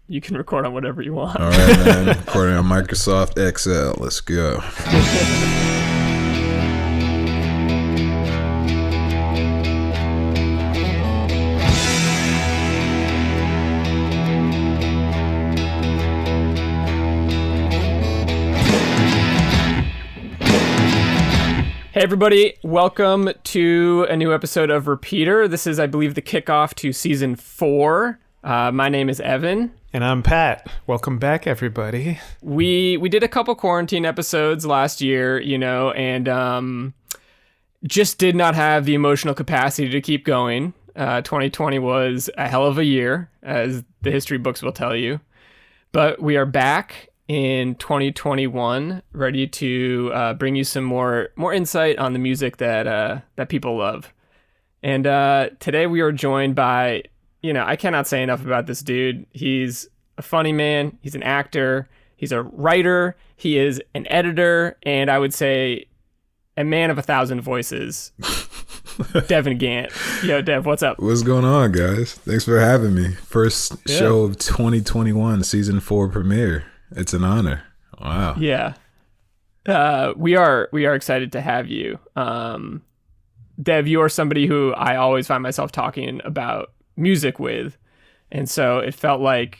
You can record on whatever you want. All right, man. Recording on Microsoft Excel. Let's go. Hey everybody, welcome to a new episode of Repeater. This is, I believe, the kickoff to season 4. My name is Evan. And I'm Pat. Welcome back, everybody. We did a couple quarantine episodes last year, and just did not have the emotional capacity to keep going. 2020 was a hell of a year, as the history books will tell you. But we are back in 2021, ready to bring you some more insight on the music that people love. And today we are joined by, I cannot say enough about this dude. He's a funny man. He's an actor. He's a writer. He is an editor, and I would say a man of 1,000 voices. Devin Gant. Yo, Dev, what's up? What's going on, guys? Thanks for having me. First show of 2021, season 4 premiere. It's an honor. Wow. Yeah. We are excited to have you. Dev, you are somebody who I always find myself talking about music with. And so it felt like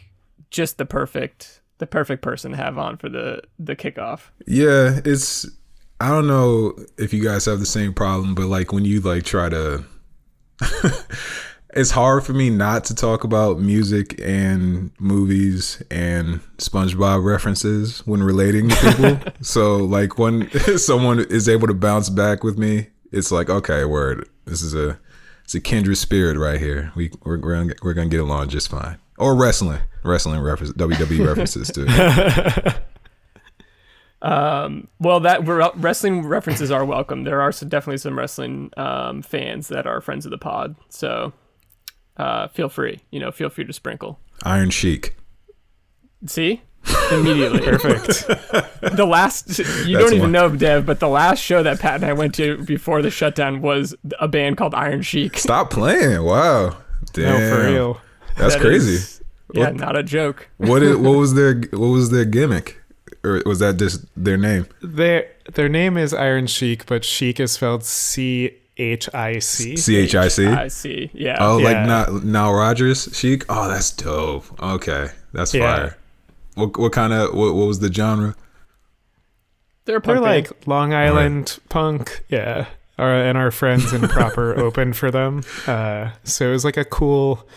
just the perfect person to have on for the kickoff. Yeah, I don't know if you guys have the same problem, but like when you like try to it's hard for me not to talk about music and movies and SpongeBob references when relating to people. So like when someone is able to bounce back with me, it's like, okay, word. It's a kindred spirit right here. We're gonna get along just fine. Or wrestling references, WWE references too. Wrestling references are welcome. There are definitely some wrestling fans that are friends of the pod. So feel free to sprinkle. Iron Sheik. See? Immediately. Perfect. You don't even know, Dev, but the last show that Pat and I went to before the shutdown was a band called Iron Sheik. Stop playing. Wow. Damn. No, for real. That's crazy. Not a joke. What was their gimmick? Or was that just their name? Their name is Iron Sheik, but Sheik is spelled C-H-I-C. CHIC? I see. Yeah. Oh, yeah. Like Nile Rodgers Sheik? Oh, that's dope. Okay. That's fire. What was the genre? They're like Long Island punk. Yeah. And our friends in Proper opened for them. So it was like a cool...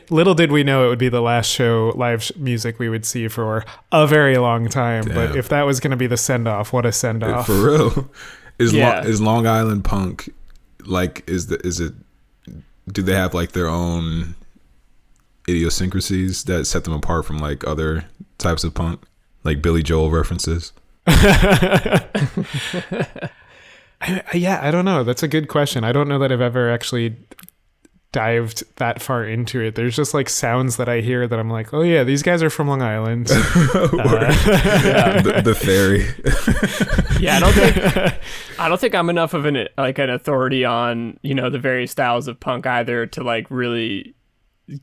Little did we know it would be the last live music we would see for a very long time. Damn. But if that was going to be the send-off, what a send-off. For real. Is Long Island punk, like, do they have like their own idiosyncrasies that set them apart from like other types of punk, like Billy Joel references? I don't know. That's a good question. I don't know that I've ever actually dived that far into it. There's just like sounds that I hear that I'm like, oh yeah, these guys are from Long Island. The ferry. Yeah, I don't think I'm enough of an authority on the various styles of punk either to like really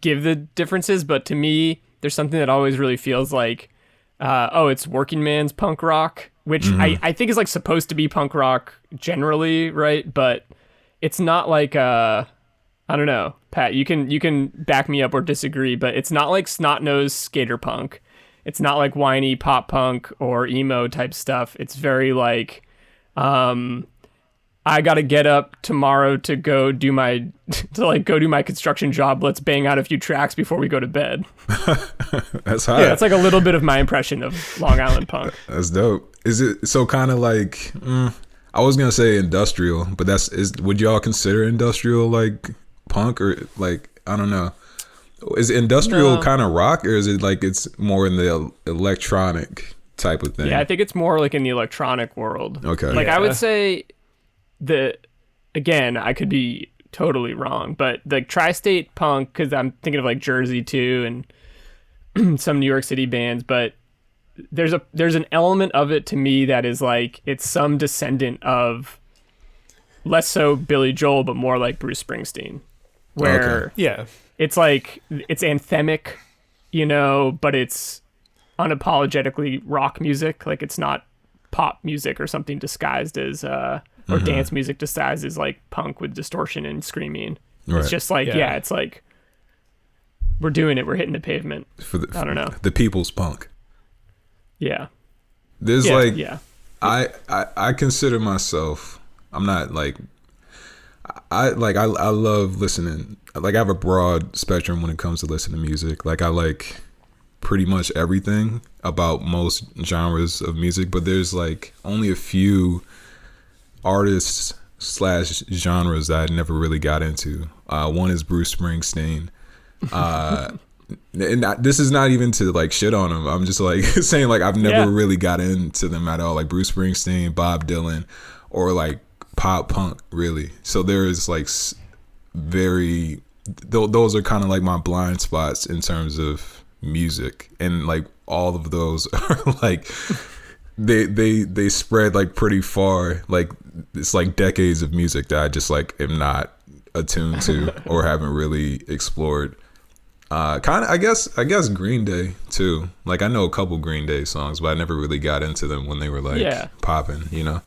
give the differences. But to me, there's something that always really feels like, it's working man's punk rock, which I think is like supposed to be punk rock generally, right? But it's not like I don't know, Pat, you can back me up or disagree, but it's not like snot-nosed skater punk. It's not like whiny pop punk or emo type stuff. It's very like, I got to get up tomorrow to go do my construction job. Let's bang out a few tracks before we go to bed. That's hot. Yeah, that's like a little bit of my impression of Long Island punk. That's dope. Is it so kind of like, I was going to say industrial, but would y'all consider industrial like punk or like, I don't know, is industrial kind of rock, or is it like it's more in the electronic type of thing? Yeah, I think it's more like in the electronic world. Okay. Like I would say again, I could be totally wrong, but the tri-state punk, because I'm thinking of like Jersey too and some New York City bands, but there's an element of it to me that is like it's some descendant of less so Billy Joel, but more like Bruce Springsteen. Where yeah, it's like it's anthemic you know, but it's unapologetically rock music. Like it's not pop music or something disguised as or dance music disguised as like punk with distortion and screaming. Right. It's just like it's like we're doing it. We're hitting the pavement. I don't know. The people's punk. Yeah. There's I consider myself. I'm not like. I love listening. Like I have a broad spectrum when it comes to listening to music. Like I like pretty much everything about most genres of music, but there's like only a few artists / genres that I never really got into. One is Bruce Springsteen. And this is not even to like shit on him. I'm just like saying like I've never really got into them at all. Like Bruce Springsteen, Bob Dylan, or like pop punk really. So there's like those are kind of like my blind spots in terms of music, and like all of those are like they spread like pretty far. Like it's like decades of music that I just like am not attuned to or haven't really explored. Kind of I guess Green Day too. Like I know a couple Green Day songs, but I never really got into them when they were like popping, you know.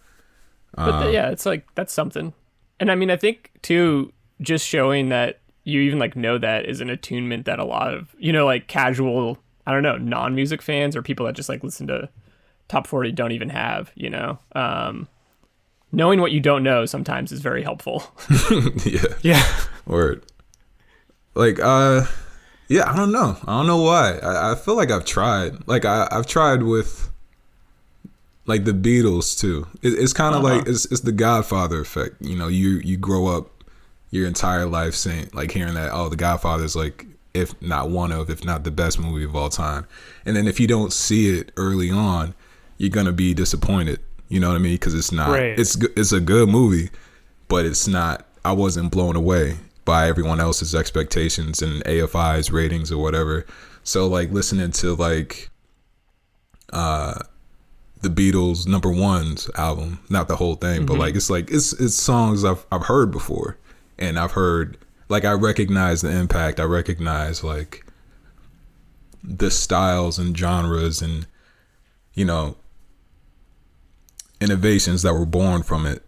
But it's like that's something. And I mean, I think too, just showing that you even like know that is an attunement that a lot of, you know, like casual, I don't know, non-music fans or people that just like listen to top 40 don't even have, you know. Knowing what you don't know sometimes is very helpful. Yeah. Word. Like yeah, I don't know why. I feel like I've tried. Like I've tried with like the Beatles too. It's kind of like it's the Godfather effect. You know, you grow up your entire life saying like hearing that the Godfather's like if not the best movie of all time. And then if you don't see it early on, you're gonna be disappointed. You know what I mean? Because it's not. Right. It's a good movie, but it's not. I wasn't blown away by everyone else's expectations and AFI's ratings or whatever. So like listening to like the Beatles #1's album, not the whole thing, but like it's songs I've heard before, and I've heard like I recognize the impact. I recognize like the styles and genres and, you know, innovations that were born from it.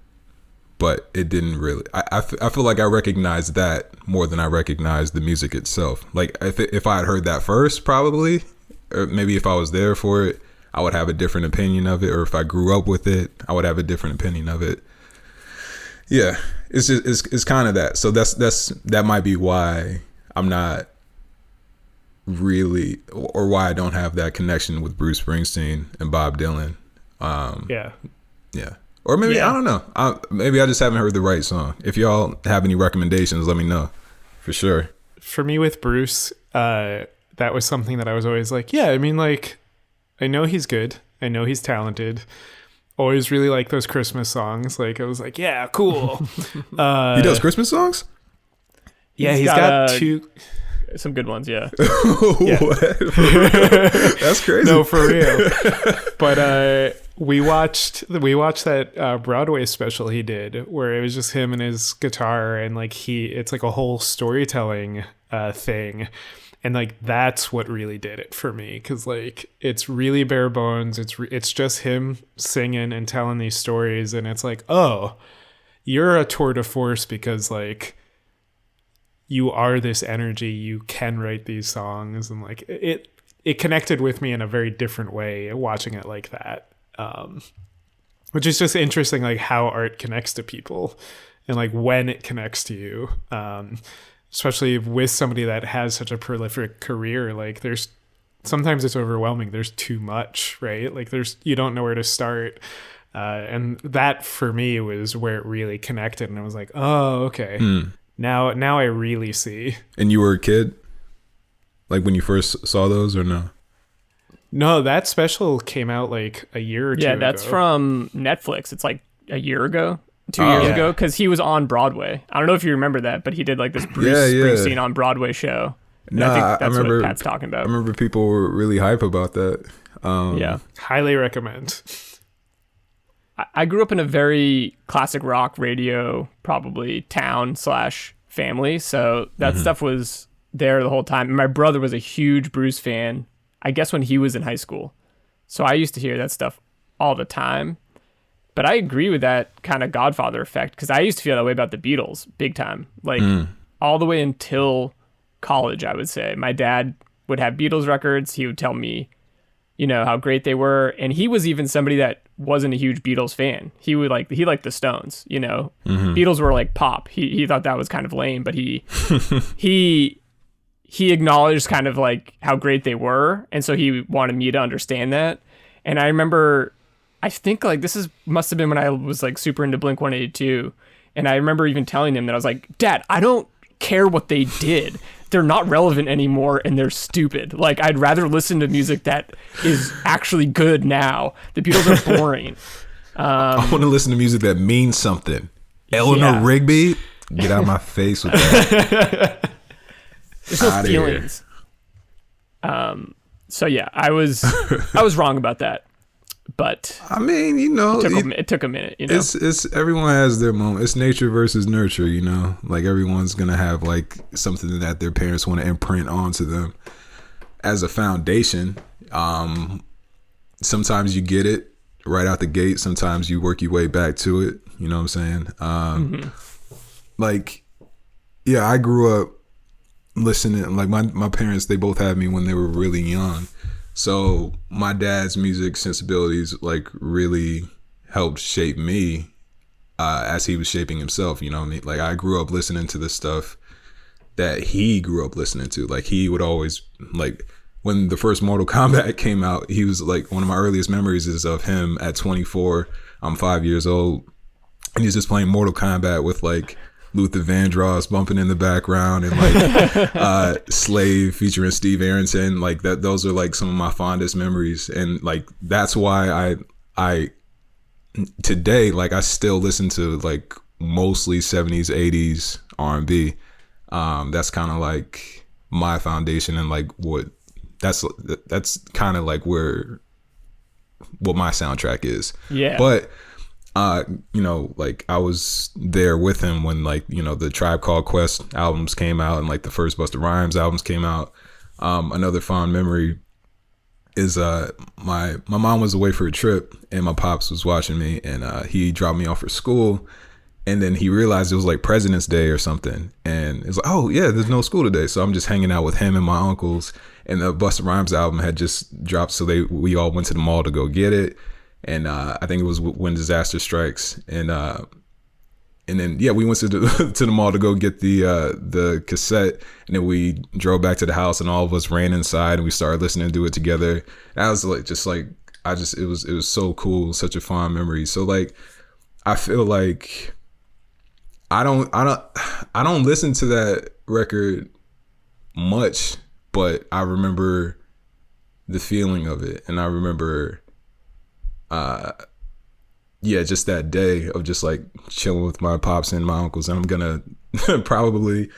But it didn't really. I feel like I recognize that more than I recognize the music itself. Like if I had heard that first, probably, or maybe if I was there for it, I would have a different opinion of it. Or if I grew up with it, I would have a different opinion of it. Yeah, it's just it's kind of that. So that might be why I'm not really, or why I don't have that connection with Bruce Springsteen and Bob Dylan. Yeah. Or maybe, I don't know. Maybe I just haven't heard the right song. If y'all have any recommendations, let me know. For sure. For me with Bruce, that was something that I was always like, yeah, I mean, like, I know he's good. I know he's talented. Always really like those Christmas songs. Like, I was like, yeah, cool. He does Christmas songs? Yeah, he's got two... Some good ones, yeah. What? That's crazy. No, for real. But we watched that Broadway special he did where it was just him and his guitar, and like it's like a whole storytelling thing, and like that's what really did it for me, because like it's really bare bones. It's just him singing and telling these stories, and it's like, oh, you're a tour de force because like you are this energy, you can write these songs, and like it connected with me in a very different way watching it like that, which is just interesting, like how art connects to people and like when it connects to you, especially with somebody that has such a prolific career. Like there's sometimes it's overwhelming, there's too much, right? Like you don't know where to start, and that for me was where it really connected, and I was like, oh, okay. Now I really see. And you were a kid? Like when you first saw those, or no? No, that special came out like a year or two ago. Yeah, that's from Netflix. It's like a year ago, 2 years ago, because he was on Broadway. I don't know if you remember that, but he did like this Bruce Springsteen on Broadway show. And I think that's what Pat's talking about. I remember people were really hype about that. Yeah. Highly recommend. I grew up in a very classic rock radio, probably town / family. So that stuff was there the whole time. And my brother was a huge Bruce fan, I guess when he was in high school. So I used to hear that stuff all the time. But I agree with that kind of Godfather effect, because I used to feel that way about the Beatles big time. Like all the way until college, I would say. My dad would have Beatles records. He would tell me, you know, how great they were. And he was even somebody that wasn't a huge Beatles fan. He liked the Stones, you know. Beatles were like pop. He thought that was kind of lame, but he acknowledged kind of like how great they were. And so he wanted me to understand that. And I remember, I think like must have been when I was like super into Blink-182. And I remember even telling him that I was like, Dad, I don't care what they did. They're not relevant anymore and they're stupid. Like, I'd rather listen to music that is actually good now. The Beatles are boring. I want to listen to music that means something. Eleanor Rigby, get out of my face with that. There's no feelings. So yeah, I was wrong about that. But I mean, you know, it took a minute. You know, it's everyone has their moment. It's nature versus nurture. You know, like everyone's gonna have like something that their parents want to imprint onto them as a foundation. Sometimes you get it right out the gate. Sometimes you work your way back to it. You know what I'm saying? Like, yeah, I grew up listening. Like my parents, they both had me when they were really young. So my dad's music sensibilities like really helped shape me as he was shaping himself. You know what I mean? Like I grew up listening to the stuff that he grew up listening to. Like he would always, like when the first Mortal Kombat came out, he was like, one of my earliest memories is of him at 24. I'm 5 years old. And he's just playing Mortal Kombat with like Luther Vandross bumping in the background and like Slave featuring Steve Arrington. Like that, those are like some of my fondest memories. And like that's why I today, like I still listen to like mostly 70s, 80s R&B. That's kind of like my foundation and like that's kind of like what my soundtrack is. Yeah. But you know, like I was there with him when like, you know, the Tribe Called Quest albums came out and like the first Busta Rhymes albums came out. Another fond memory is my mom was away for a trip and my pops was watching me and he dropped me off for school and then he realized it was like President's Day or something and it's like, oh yeah, there's no school today. So I'm just hanging out with him and my uncles and the Busta Rhymes album had just dropped, so we all went to the mall to go get it. And I think it was When Disaster Strikes, and then yeah, we went to the mall to go get the cassette, and then we drove back to the house, and all of us ran inside, and we started listening to it together. And I was like, it was so cool, such a fond memory. So like, I feel like I don't listen to that record much, but I remember the feeling of it, and I remember. Yeah, just that day of just like chilling with my pops and my uncles. And I'm gonna probably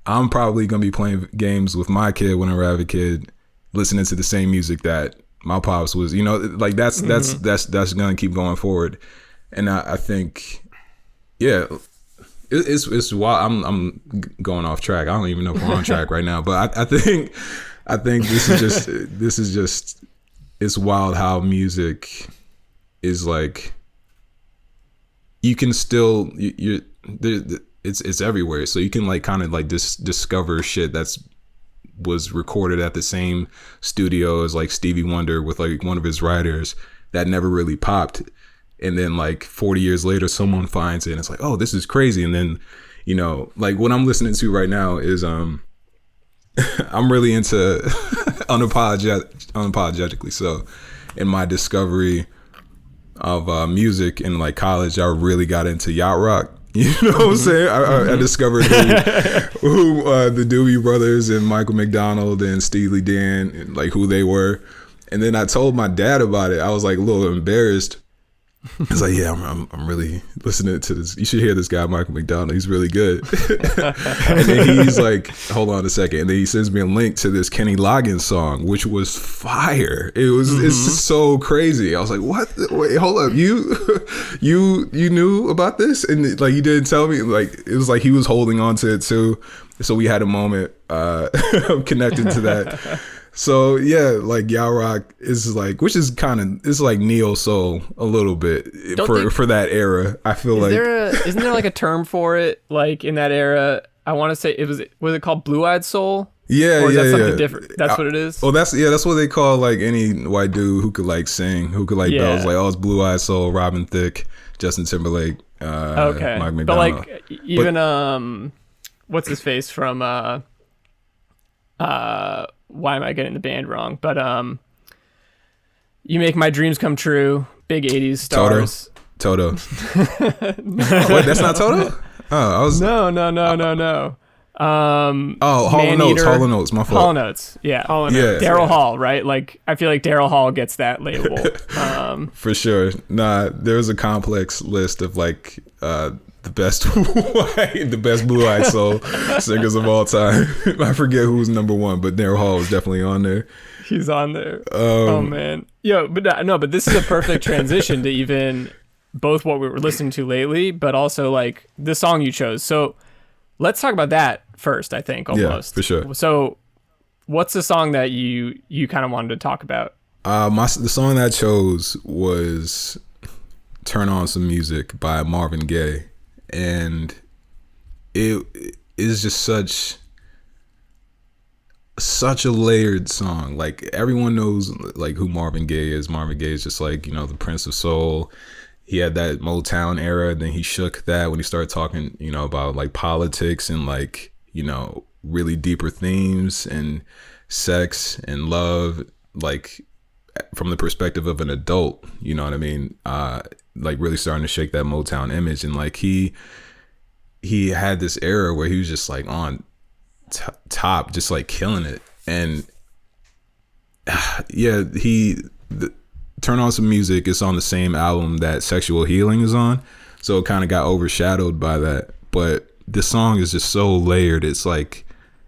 I'm probably gonna be playing games with my kid whenever I have a kid, listening to the same music that my pops was, you know, like that's gonna keep going forward. And I think, yeah, it's wild. I'm going off track. I don't even know if we're on track right now, but I think this is just it's wild how music is like, you can still it's everywhere, so you can like kind of like discover shit was recorded at the same studio as like Stevie Wonder with like one of his writers that never really popped, and then like 40 years later someone finds it and it's like, oh, this is crazy. And then, you know, like what I'm listening to right now is I'm really into unapologetically. So in my discovery of music in like college, I really got into yacht rock. You know what I'm saying? I discovered who the Doobie Brothers and Michael McDonald and Steely Dan, and like who they were. And then I told my dad about it. I was like a little embarrassed. It's like, yeah, I'm really listening to this. You should hear this guy, Michael McDonald. He's really good. And then he's like, hold on a second. And then he sends me a link to this Kenny Loggins song, which was fire. It's just so crazy. I was like, what? Wait, hold up. You knew about this? And like, you didn't tell me. Like, it was like he was holding on to it too. So we had a moment connected to that. So yeah, like yacht rock is like, which is kind of, it's like neo soul a little bit for that era. I feel like isn't there like a term for it? Like in that era, I want to say was it called blue-eyed soul? Yeah, or is that something yeah. different? That's what it is. Well, that's what they call like any white dude who could like sing, who could like bells. Like, oh, it's blue-eyed soul, Robin Thicke, Justin Timberlake, okay, Mike McDonald. But like even what's his face from why am I getting the band wrong? But You Make My Dreams Come True, big 80s stars. Toto. No. Wait, that's not Toto? Oh, I was No. Hall & Oates, my fault. Hall & Oates, yeah. Daryl Hall, right? Like, I feel like Daryl Hall gets that label. For sure. Nah, there's a complex list of like the best blue-eyed soul singers of all time. I forget who's number one, but Daryl Hall is definitely on there. He's on there. Oh man, but this is a perfect transition to even both what we were listening to lately, but also like the song you chose. So let's talk about that first. I think almost. Yeah, for sure. So, what's the song that you kind of wanted to talk about? The song that I chose was "Turn On Some Music" by Marvin Gaye, and it is just such a layered song. Like, everyone knows like who Marvin Gaye is. Marvin Gaye is just like, the Prince of Soul. He had that Motown era, then he shook that when he started talking, about like politics and like, really deeper themes and sex and love, like from the perspective of an adult, you know what I mean? Like really starting to shake that Motown image. And like he had this era where he was just like on top, just like killing it. And Turn On Some Music is on the same album that Sexual Healing is on, so it kind of got overshadowed by that. But this song is just so layered. It's like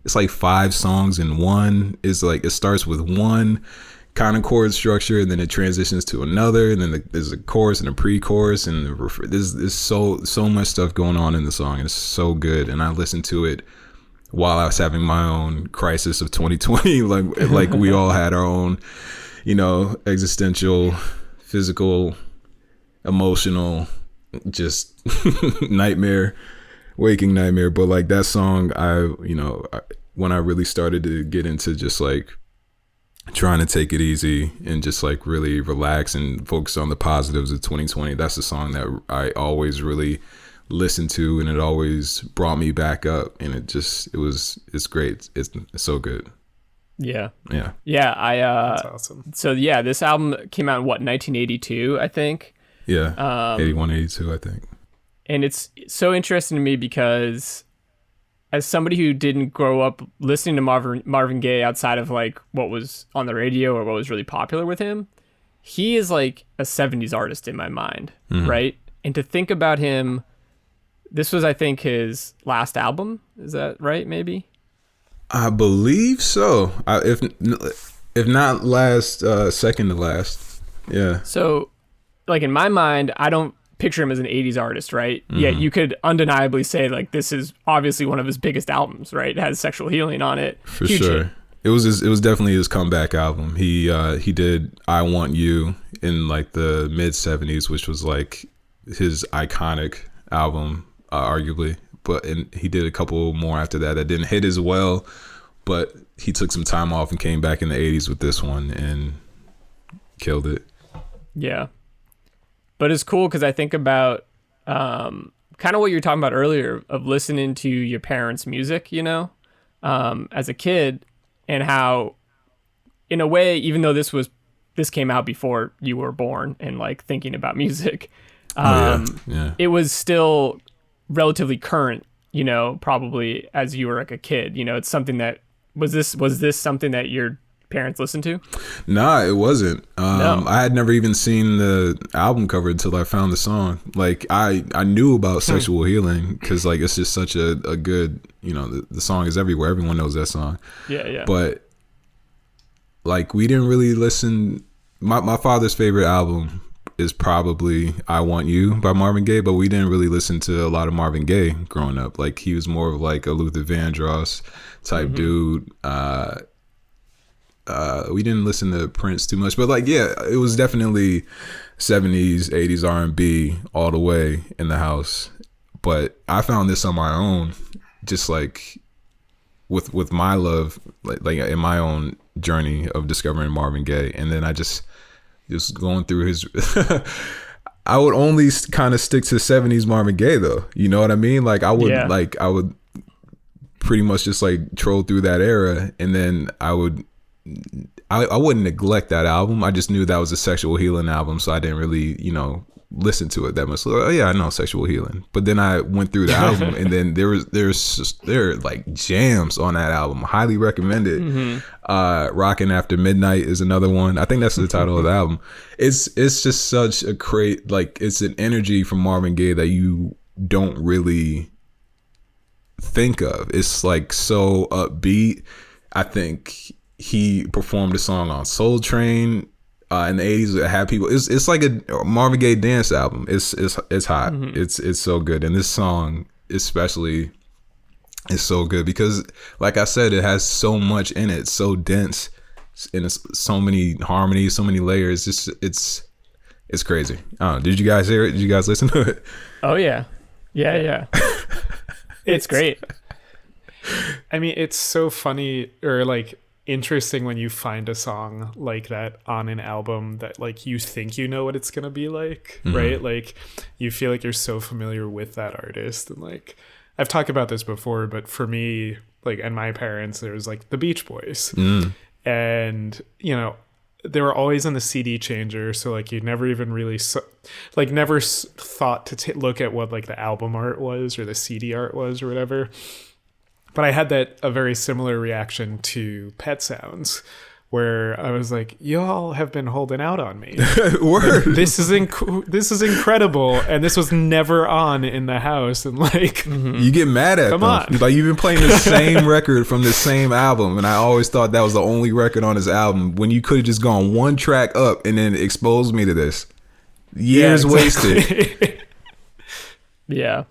5 songs in one. It's like it starts with one kind of chord structure, and then it transitions to another, and then there's a chorus and a pre-chorus, and there's so much stuff going on in the song, and it's so good. And I listened to it while I was having my own crisis of 2020, like we all had our own, existential, physical, emotional, just waking nightmare. But like that song, when I really started to get into just like trying to take it easy and just like really relax and focus on the positives of 2020, that's the song that I always really listened to, and it always brought me back up. And it's great. It's so good. Yeah. That's awesome. So yeah, this album came out in 1982, I think. Yeah. 81, 82, I think. And it's so interesting to me because as somebody who didn't grow up listening to Marvin Gaye outside of like what was on the radio or what was really popular with him, he is like a 70s artist in my mind, right? And to think about him, this was, I think, his last album. Is that right? Maybe. I believe so. If not last, second to last. Yeah. So, like in my mind, I don't picture him as an 80s artist, right? Yeah, you could undeniably say like this is obviously one of his biggest albums, right? It has Sexual Healing on it. For sure. It was definitely his comeback album. He did I Want You in like the mid 70s, which was like his iconic album, arguably. And he did a couple more after that didn't hit as well, but he took some time off and came back in the 80s with this one and killed it. Yeah. But it's cool because I think about kind of what you were talking about earlier of listening to your parents' music, as a kid, and how, in a way, even though this came out before you were born and like thinking about music, it was still relatively current, probably as you were like a kid. It's something that was this something that your parents listened to? Nah, it wasn't. I had never even seen the album cover until I found the song. Like I knew about Sexual Healing because like it's just such a good, the song is everywhere. Everyone knows that song. Yeah. But like we didn't really listen. My father's favorite album is probably I Want You by Marvin Gaye, but we didn't really listen to a lot of Marvin Gaye growing up. Like he was more of like a Luther Vandross type dude. We didn't listen to Prince too much, but like, yeah, it was definitely 70s, 80s R&B all the way in the house. But I found this on my own, just like with my love, like in my own journey of discovering Marvin Gaye. And then I just going through his I would only kind of stick to 70s Marvin Gaye though, you know what I mean? Like I would pretty much just like troll through that era, and then I wouldn't neglect that album. I just knew that was a Sexual Healing album, so I didn't really, you know, listen to it that much. So, oh yeah, I know Sexual Healing. But then I went through the album, and then there are like jams on that album. Highly recommended. Rockin' After Midnight is another one. I think that's the title of the album. It's just such a it's an energy from Marvin Gaye that you don't really think of. It's like so upbeat. I think he performed a song on Soul Train in the 80s that had people. It's like a Marvin Gaye dance album. It's hot. It's so good, and this song especially is so good because, like I said, it has so much in it, so dense, and it's so many harmonies, so many layers. It's crazy. Did you guys hear it? Did you guys listen to it? Oh yeah. It's great. I mean, it's so funny or like interesting when you find a song like that on an album that like you think you know what it's gonna be like, right? Like you feel like you're so familiar with that artist, and like I've talked about this before, but for me, like, and my parents, there was like the Beach Boys, and you know, they were always in the CD changer, so like you never even really thought to look at what like the album art was or the CD art was or whatever. But I had a very similar reaction to Pet Sounds, where I was like, y'all have been holding out on me. Word. This is incredible, and this was never on in the house. And like, you get mad at come them. on. Like you've been playing the same record from the same album, and I always thought that was the only record on his album when you could have just gone one track up and then exposed me to this. Years wasted. Yeah.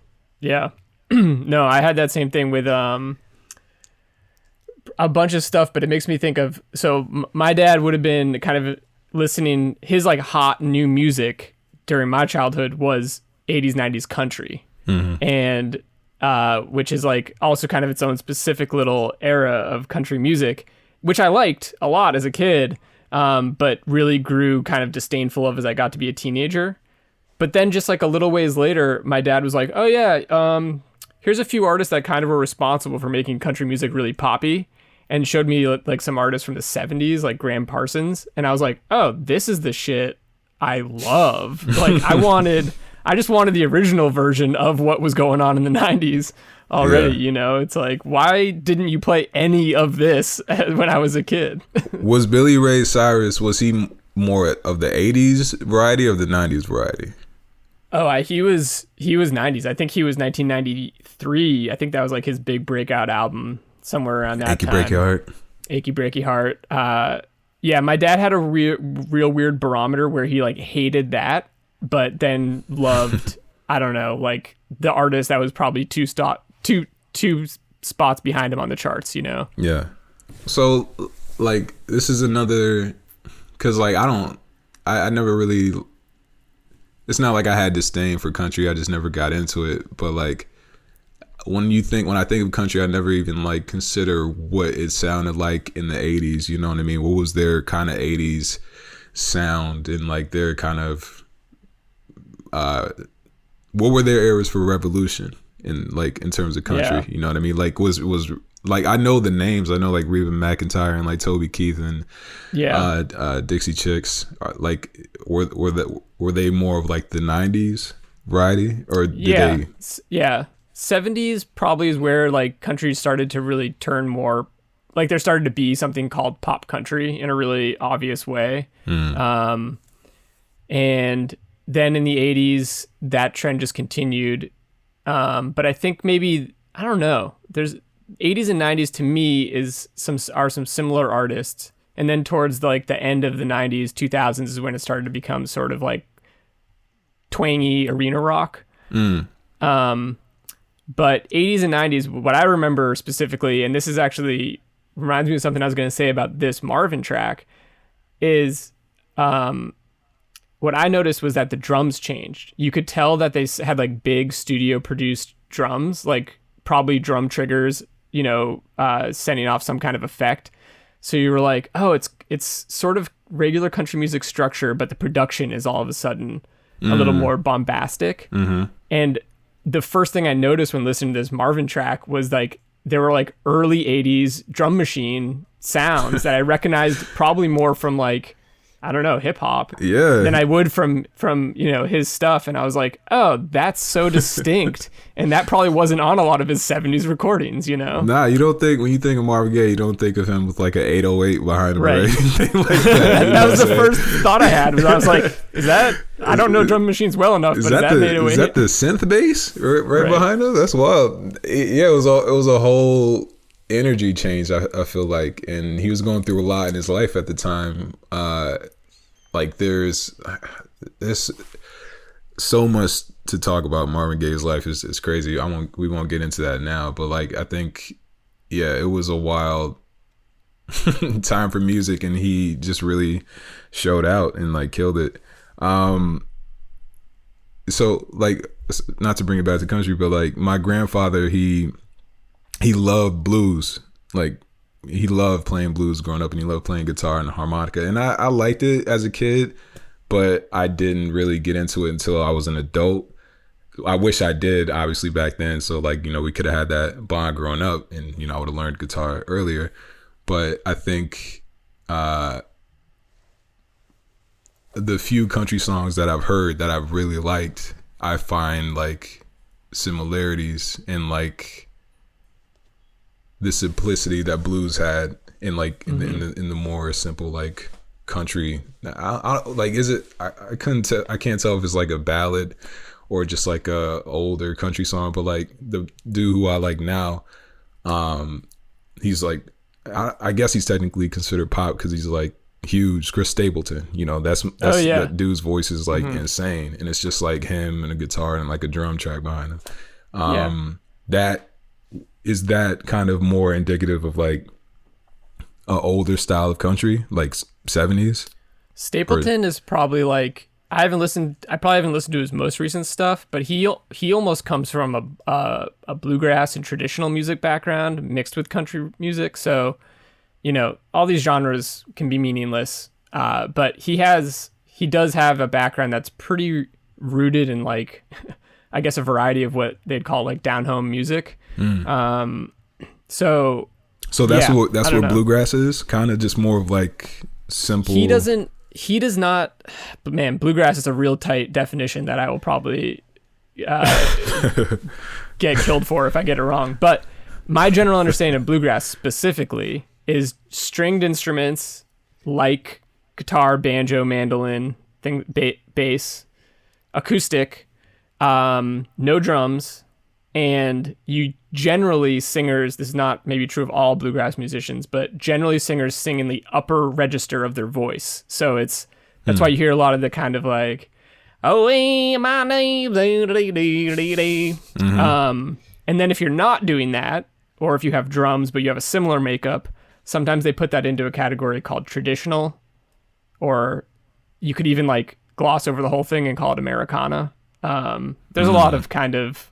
No, I had that same thing with a bunch of stuff, but it makes me think of, my dad would have been kind of listening, his like hot new music during my childhood was 80s, 90s country. And which is like also kind of its own specific little era of country music, which I liked a lot as a kid, but really grew kind of disdainful of as I got to be a teenager. But then just like a little ways later, my dad was like, oh yeah, here's a few artists that kind of were responsible for making country music really poppy, and showed me like some artists from the 70s, like Graham Parsons. And I was like, oh, this is the shit I love. Like I just wanted the original version of what was going on in the 90s already. You know, it's like, why didn't you play any of this when I was a kid? Was Billy Ray Cyrus, was he more of the 80s variety or the 90s variety? Oh, he was 90s. I think he was 1993. I think that was like his big breakout album, somewhere around that time. Achy Breaky Heart. Yeah, my dad had a real weird barometer where he like hated that, but then loved I don't know, like the artist that was probably two spots behind him on the charts, you know? Yeah. So like this is another, because like I never really, it's not like I had disdain for country, I just never got into it. But like when I think of country, I never even like consider what it sounded like in the 80s, you know what I mean? What was their kind of 80s sound, and like their kind of what were their eras for revolution in terms of country, you know what I mean? Like was like, I know the names, I know like Reba McEntire and like Toby Keith and Dixie Chicks, like were they more of like the 90s variety, or did they? 70s probably is where like country started to really turn more, like there started to be something called pop country in a really obvious way. And then in the 80s that trend just continued, but I think maybe, I don't know, there's 80s and 90s to me are some similar artists, and then towards like the end of the 90s 2000s is when it started to become sort of like twangy arena rock. Mm. But 80s and 90s, what I remember specifically, and this is actually reminds me of something I was going to say about this Marvin track, is what I noticed was that the drums changed. You could tell that they had like big studio produced drums, like probably drum triggers, you know, sending off some kind of effect. So you were like, oh, it's sort of regular country music structure, but the production is all of a sudden a little more bombastic. Mm-hmm. And the first thing I noticed when listening to this Marvin track was like there were like early 80s drum machine sounds that I recognized probably more from like, I don't know, hip hop than I would from, you know, his stuff. And I was like, oh, that's so distinct. And that probably wasn't on a lot of his 70s recordings, you know? Nah, you don't think, when you think of Marvin Gaye, you don't think of him with like an 808 behind him, right? Like that. That was the first thought I had. Was I was like, is that, I don't know drum machines well enough, but is that 808? Is that the synth bass right behind him? That's wild. Yeah, it was a whole energy change, I feel like, and he was going through a lot in his life at the time. Like there's so much to talk about Marvin Gaye's life. Is crazy. We won't get into that now, but like I think it was a wild time for music, and he just really showed out and like killed it. So like, not to bring it back to country, but like my grandfather, he loved blues. Like he loved playing blues growing up, and he loved playing guitar and harmonica. And I liked it as a kid, but I didn't really get into it until I was an adult. I wish I did, obviously, back then. So like, you know, we could have had that bond growing up, and, you know, I would have learned guitar earlier. But I think the few country songs that I've heard that I've really liked, I find like similarities in like the simplicity that blues had in like in the more simple like country. I like, is it, I can't tell if it's like a ballad or just like a older country song, but like the dude who I like now, he's like, I guess he's technically considered pop because he's like huge. Chris Stapleton, you know, that's that dude's voice is like insane, and it's just like him and a guitar and like a drum track behind him. That kind of more indicative of like an older style of country, like 70s. Stapleton is probably like, I probably haven't listened to his most recent stuff, but he almost comes from a bluegrass and traditional music background mixed with country music. So, you know, all these genres can be meaningless, but he does have a background that's pretty rooted in like, I guess, a variety of what they'd call like down home music. So that's what bluegrass is, kind of just more of like simple. He does not, but man, bluegrass is a real tight definition that I will probably get killed for if I get it wrong. But my general understanding of bluegrass specifically is stringed instruments like guitar, banjo, mandolin, bass, acoustic, no drums, and you generally singers, this is not maybe true of all bluegrass musicians, but generally singers sing in the upper register of their voice. So that's why you hear a lot of the kind of like, oh, my name, and then if you're not doing that, or if you have drums but you have a similar makeup, sometimes they put that into a category called traditional, or you could even like gloss over the whole thing and call it Americana. There's a lot of kind of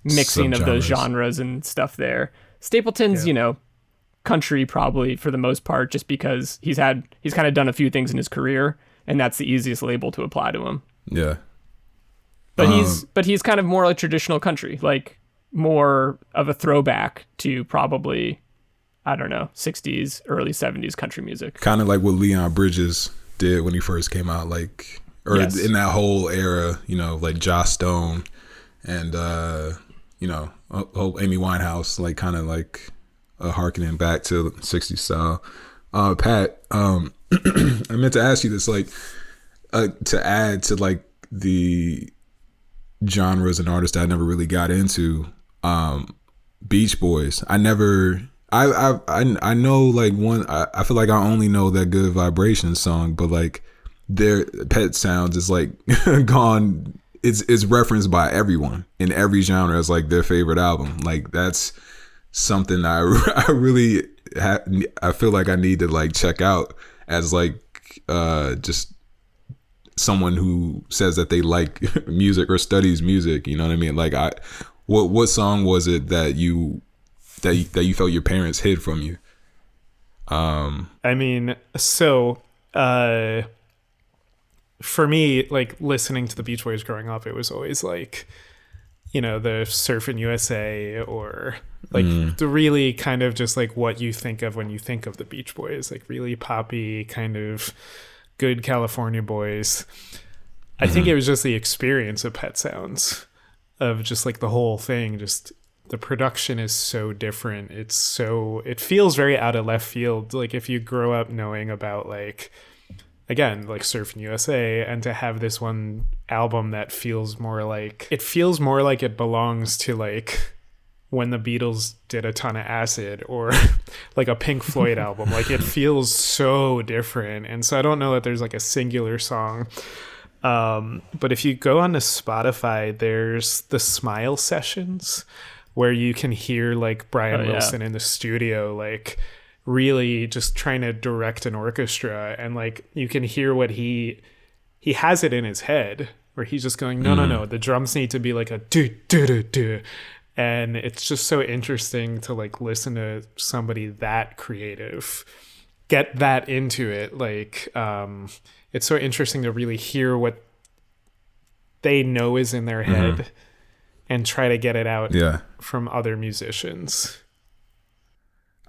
mixing of those genres and stuff there. Stapleton's, you know, country probably for the most part, just because he's kind of done a few things in his career, and that's the easiest label to apply to him. Yeah. But he's kind of more like traditional country, like more of a throwback to probably, I don't know, 60s, early 70s country music. Kind of like what Leon Bridges did when he first came out, like, or in that whole era, you know, like Joss Stone and, you know, whole Amy Winehouse, like kind of like harkening back to 60s style. Pat, I meant to ask you this, like, to add to like the genres and artists that I never really got into, Beach Boys. I know like one, I feel like I only know that Good Vibrations song, but like their Pet Sounds is like gone it's referenced by everyone in every genre as like their favorite album. Like that's something I really I feel like I need to like check out as like just someone who says that they like music or studies music. You know what I mean? Like what song was it that you felt your parents hid from you? I mean, so for me, like listening to the Beach Boys growing up, it was always like, you know, the Surfin' USA or like the really kind of just like what you think of when you think of the Beach Boys, like really poppy kind of good California boys. I think it was just the experience of Pet Sounds, of just like the whole thing, just the production is so different. It feels very out of left field. Like if you grow up knowing about like, again, like Surfin' USA, and to have this one album that feels more like it belongs to like when the Beatles did a ton of acid, or like a Pink Floyd album. Like it feels so different. And so I don't know that there's like a singular song. But if you go onto Spotify, there's the Smile Sessions, where you can hear like Brian Wilson in the studio, like really just trying to direct an orchestra, and like you can hear what he has it in his head, where he's just going no, the drums need to be like a do do do do, and it's just so interesting to like listen to somebody that creative get that into it. Like it's so interesting to really hear what they know is in their head and try to get it out from other musicians.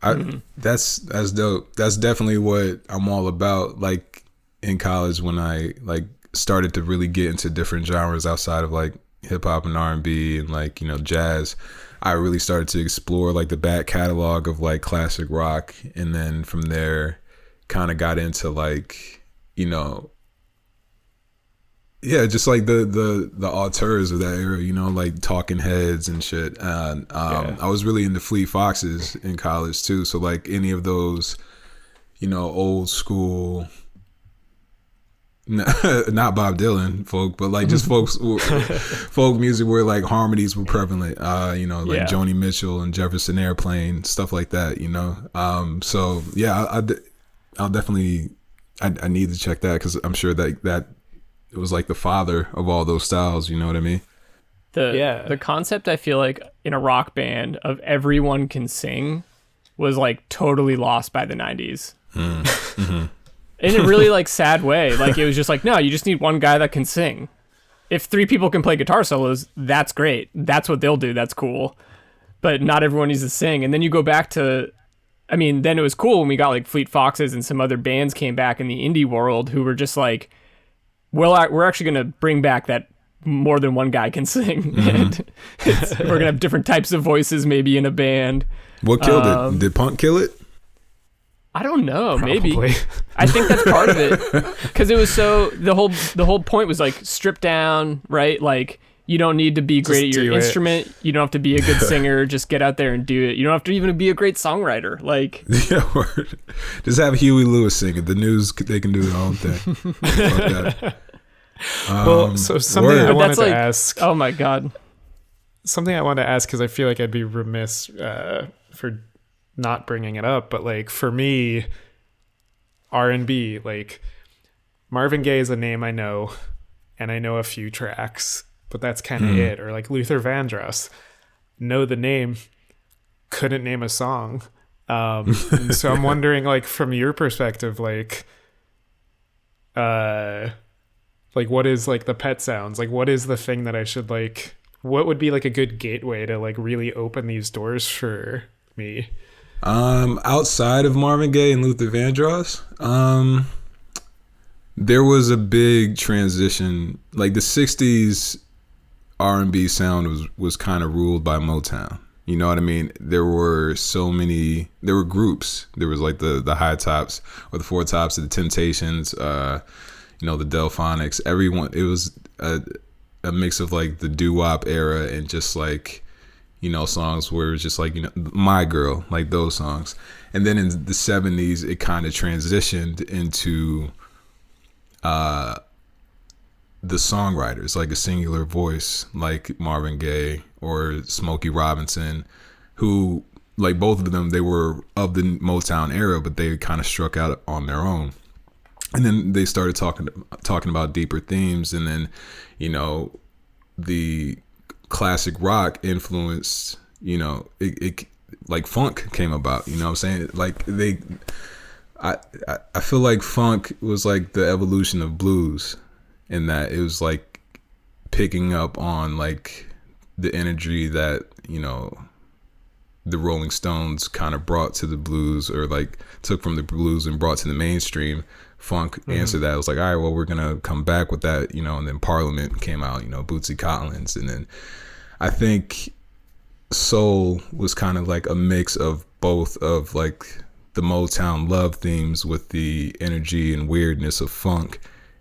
That's dope. That's definitely what I'm all about. Like in college, when I like started to really get into different genres outside of like hip hop and R&B and like, you know, jazz, I really started to explore like the back catalog of like classic rock, and then from there kind of got into like, you know, just like the auteurs of that era, you know, like Talking Heads and shit. And I was really into Fleet Foxes in college too. So like any of those, you know, old school, not Bob Dylan folk, but like just folk music where like harmonies were prevalent. You know, like Joni Mitchell and Jefferson Airplane, stuff like that. You know, so yeah, I'll definitely I need to check that, because I'm sure that it was like the father of all those styles, you know what I mean? The concept, I feel like, in a rock band of everyone can sing was like totally lost by the 90s. In a really like sad way. Like it was just like, no, you just need one guy that can sing. If 3 people can play guitar solos, that's great. That's what they'll do. That's cool. But not everyone needs to sing. And then you go back to, I mean, then it was cool when we got like Fleet Foxes and some other bands came back in the indie world who were just like, well, we're actually going to bring back that more than one guy can sing. And we're going to have different types of voices maybe in a band. What killed it? Did punk kill it? I don't know. Probably. Maybe. I think that's part of it. Because it was so, the whole point was like stripped down, right? Like you don't need to be great at your instrument. You don't have to be a good singer. Just get out there and do it. You don't have to even be a great songwriter. Like, just have Huey Lewis sing it. The News, they can do their own thing. Fuck that. Well, so something I wanted to ask. Oh my God. Something I wanted to ask, because I feel like I'd be remiss for not bringing it up, but like for me, R&B, like Marvin Gaye is a name I know, and I know a few tracks, but that's kind of it. Or like Luther Vandross, know the name, couldn't name a song. And so I'm wondering, like from your perspective, like what is like the Pet Sounds? Like what is the thing that I should like? What would be like a good gateway to like really open these doors for me? Outside of Marvin Gaye and Luther Vandross, there was a big transition. Like the 60s R&B sound was kind of ruled by Motown. You know what I mean? There were groups. There was like the High Tops or the Four Tops, the Temptations, you know, the Delphonics. Everyone, it was a mix of like the doo-wop era and just like, you know, songs where it was just like, you know, My Girl, like those songs. And then in the 70s, it kind of transitioned into the songwriters, like a singular voice, like Marvin Gaye or Smokey Robinson, who, like, both of them, they were of the Motown era, but they kind of struck out on their own. And then they started talking about deeper themes, and then, you know, the classic rock influenced, you know, it like funk came about, you know what I'm saying? Like I feel like funk was like the evolution of blues, in that it was like picking up on like the energy that, you know, the Rolling Stones kind of brought to the blues, or like took from the blues and brought to the mainstream. Funk answered that. It was like, all right, well, we're gonna come back with that, you know. And then Parliament came out, you know, Bootsy Collins, and then I think soul was kind of like a mix of both, of like the Motown love themes with the energy and weirdness of funk,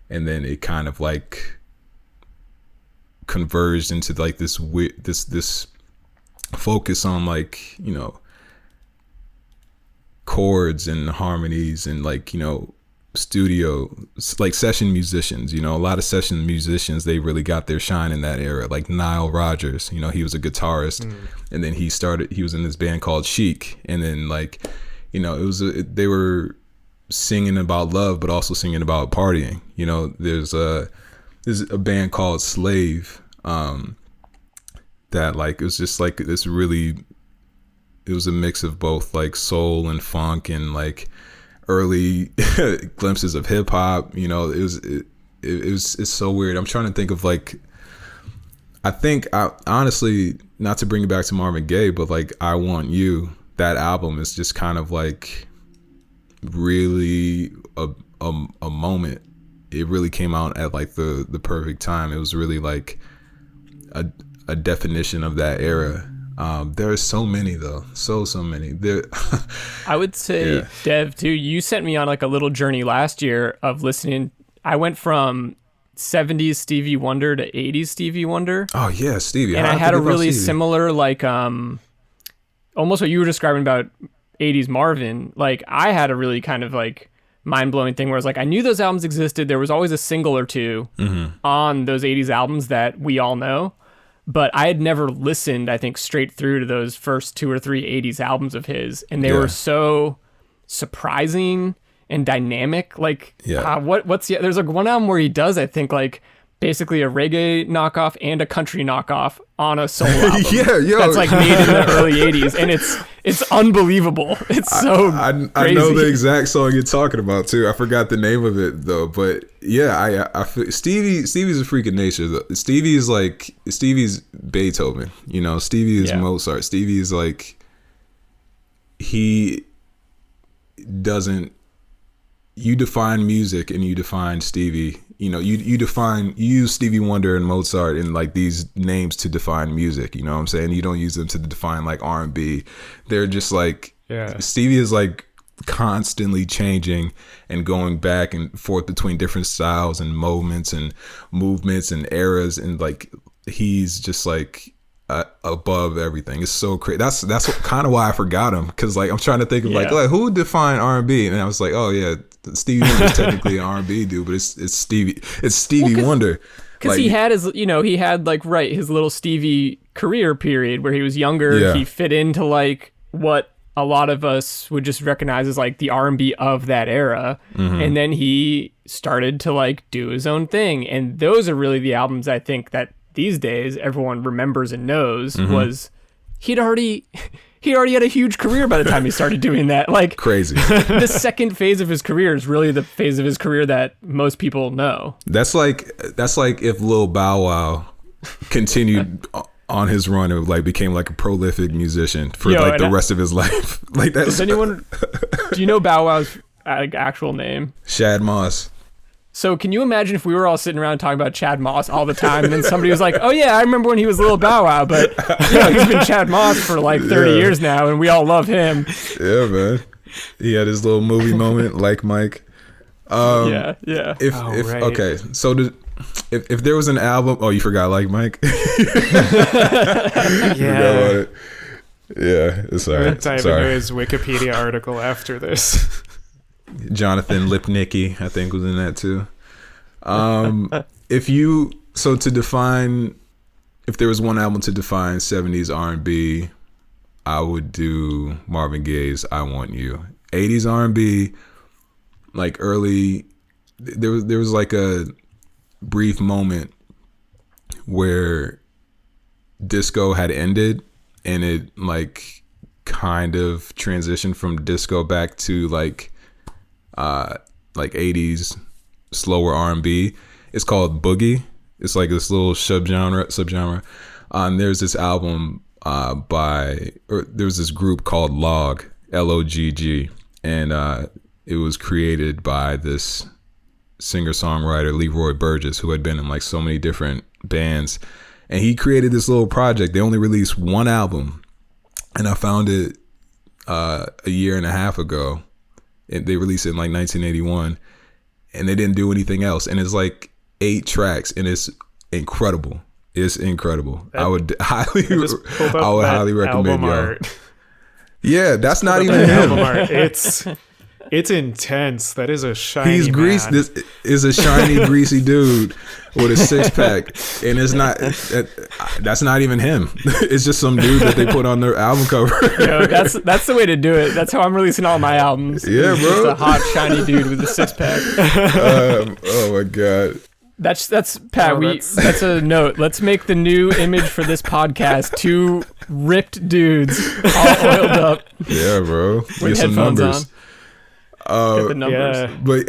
and then it kind of like converged into like this this focus on, like, you know, chords and harmonies and, like, you know, studio, like session musicians. You know, a lot of session musicians, they really got their shine in that era. Like Nile Rodgers, you know, he was a guitarist, and then he was in this band called Chic, and then, like, you know, they were singing about love but also singing about partying. You know, there's a band called Slave, that, like, it was just like this really, it was a mix of both like soul and funk and like early glimpses of hip hop. You know, it's so weird. I'm trying to think of, like, I honestly, not to bring it back to Marvin Gaye, but like I Want You, that album is just kind of like really a moment. It really came out at like the perfect time. It was really like a definition of that era. There are so many though, so many. I would say, yeah. Dev, too, you sent me on like a little journey last year of listening. I went from 70s Stevie Wonder to 80s Stevie Wonder. Oh yeah, Stevie. And I had a really similar, like, almost what you were describing about 80s Marvin. Like, I had a really kind of like mind-blowing thing where it's like, I knew those albums existed. There was always a single or two on those 80s albums that we all know. But I had never listened, I think, straight through to those first 2 or 3 80s albums of his. And they were so surprising and dynamic. Like, there's like one album where he does, I think, like, basically a reggae knockoff and a country knockoff on a solo album. That's like made in the early 80s. And it's unbelievable. It's so I crazy. know the exact song you're talking about too. I forgot the name of it though, but yeah, I feel Stevie's a freak of nature though. Stevie's Beethoven, you know. Stevie is Mozart. Stevie is like, he doesn't, you define music and you define Stevie. You know, you use Stevie Wonder and Mozart and like these names to define music, you know what I'm saying? You don't use them to define like R&B. They're just like, Stevie is like constantly changing and going back and forth between different styles and moments and movements and eras, and like he's just like above everything. It's so crazy. That's kind of why I forgot him, because like I'm trying to think of like who would define R&B, and I was like, oh yeah, Stevie Wonder's technically an R&B dude, but it's Stevie Wonder. Because like, he had his his little Stevie career period where he was younger. Yeah. He fit into like what a lot of us would just recognize as like the R&B of that era. And then he started to like do his own thing. And those are really the albums I think that these days everyone remembers and knows. Was he'd already had a huge career by the time he started doing that. Like, crazy. The second phase of his career is really the phase of his career that most people know. That's like if Lil Bow Wow continued on his run and like became like a prolific musician for the rest of his life. Like that's. Do you know Bow Wow's actual name? Shad Moss. So can you imagine if we were all sitting around talking about Chad Moss all the time, and then somebody was like, oh yeah, I remember when he was Lil Bow Wow, but you know, he's been Chad Moss for like 30 years now, and we all love him. Yeah, man. He had his little movie moment, like Mike. Yeah. Okay, so if there was an album, you forgot Like Mike? Yeah. It's all right. Dive into his Wikipedia article after this. Jonathan Lipnicki, I think, was in that too. to define, if there was one album to define 70s R&B, I would do Marvin Gaye's "I Want You." 80s R&B, like early, there was like a brief moment where disco had ended, and it like kind of transitioned from disco back to like 80s slower R&B. It's called boogie. It's like this little subgenre. There's this album there's this group called Logg, Logg, and it was created by this singer-songwriter Leroy Burgess, who had been in like so many different bands, and he created this little project. They only released one album, and I found it a year and a half ago. They released it in like 1981, and they didn't do anything else, and it's like 8 tracks, and it's incredible. It's incredible. I would highly recommend y'all. Yeah, that's not even him. It's intense. That is a shiny. He's greasy. This is a shiny, greasy dude with a 6-pack, and it's not. That's not even him. It's just some dude that they put on their album cover. Yo, that's the way to do it. That's how I'm releasing all my albums. Yeah, bro. Just a hot, shiny dude with a 6-pack. Oh my god. That's Pat. That's a note. Let's make the new image for this podcast: 2 ripped dudes, all oiled up. Yeah, bro. With some numbers. Get the numbers. Yeah. But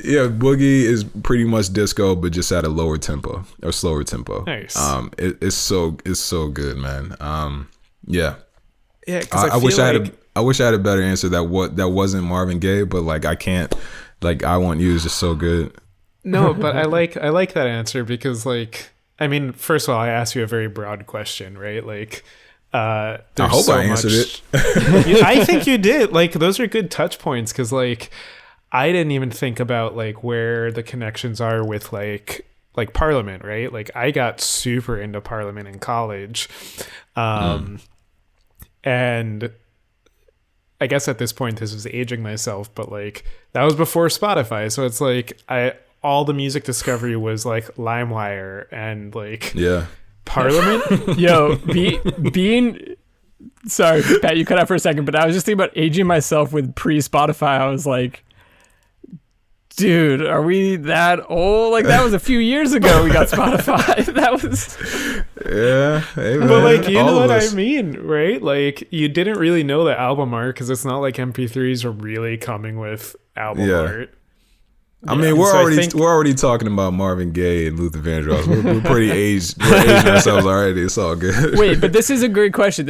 yeah, boogie is pretty much disco, but just at a lower tempo or slower tempo. Nice. It's so good, man. Yeah. Yeah. Because I wish I had a better answer that wasn't Marvin Gaye, but like I can't. Like "I Want You" is just so good. No, but I like that answer because, like, I mean, first of all, I asked you a very broad question, right? Like, I hope I answered it. I think you did. Like, those are good touch points because, like, I didn't even think about like where the connections are with like Parliament, right? Like, I got super into Parliament in college, and I guess at this point this is aging myself, but like that was before Spotify, so it's like all the music discovery was like LimeWire and like Parliament. Yo, being sorry, Pat, you cut out for a second, but I was just thinking about aging myself with pre-Spotify. I was like, dude, are we that old? Like that was a few years ago we got Spotify. That was hey, man. But like, you know what I mean, right? Like you didn't really know the album art because it's not like MP3s are really coming with album art. I mean, we're already talking about Marvin Gaye and Luther Vandross. We're pretty aged. We're aging ourselves already. It's all good. Wait, but this is a great question.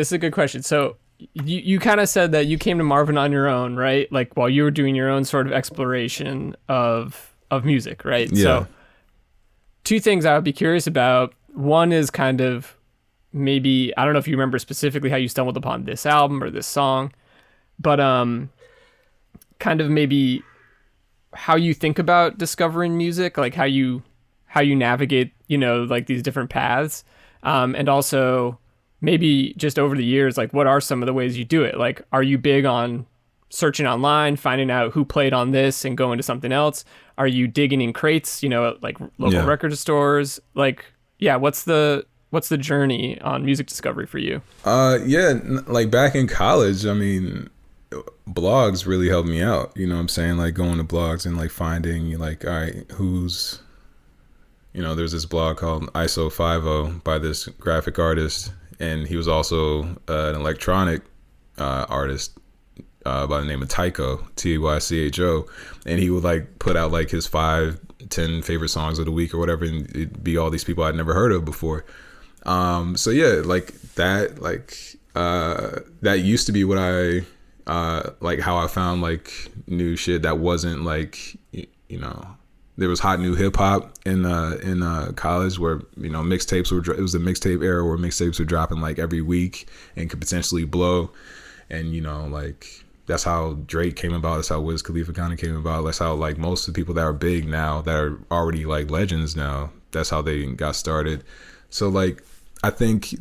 So you kind of said that you came to Marvin on your own, right? Like while you were doing your own sort of exploration of music, right? Yeah. So 2 things I would be curious about. One is kind of maybe, I don't know if you remember specifically how you stumbled upon this album or this song, but kind of maybe how you think about discovering music, like how you navigate, you know, like these different paths, and also maybe just over the years, like what are some of the ways you do it? Like, are you big on searching online, finding out who played on this and going to something else? Are you digging in crates, you know, at like local record stores? Like, yeah, what's the journey on music discovery for you? Like back in college, I mean, blogs really helped me out, you know what I'm saying? Like going to blogs and like finding like, all right, who's, you know, there's this blog called ISO 50 by this graphic artist, and he was also an electronic artist by the name of Tycho, Tycho, and he would like put out like his 5-10 favorite songs of the week or whatever, and it'd be all these people I'd never heard of before. So yeah, like that, that used to be what I like how I found like new shit that wasn't like, you know, there was hot new hip hop in college where, you know, mixtapes it was the mixtape era where mixtapes were dropping like every week and could potentially blow. And, you know, like that's how Drake came about. That's how Wiz Khalifa kind of came about. That's how like most of the people that are big now that are already like legends now, that's how they got started. So like, I think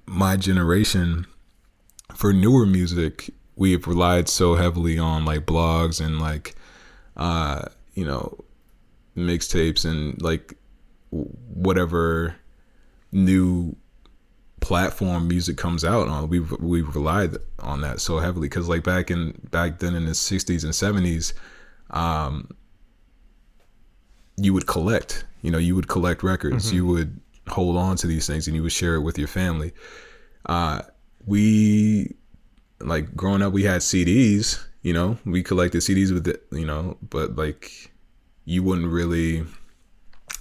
my generation, for newer music, we've relied so heavily on like blogs and like, you know, mixtapes and like whatever new platform music comes out on. We've relied on that so heavily because like back then in the 60s and 70s, you would collect records. You would hold on to these things and you would share it with your family. We, like, growing up, we had CDs, we collected CDs with it, but like you wouldn't really,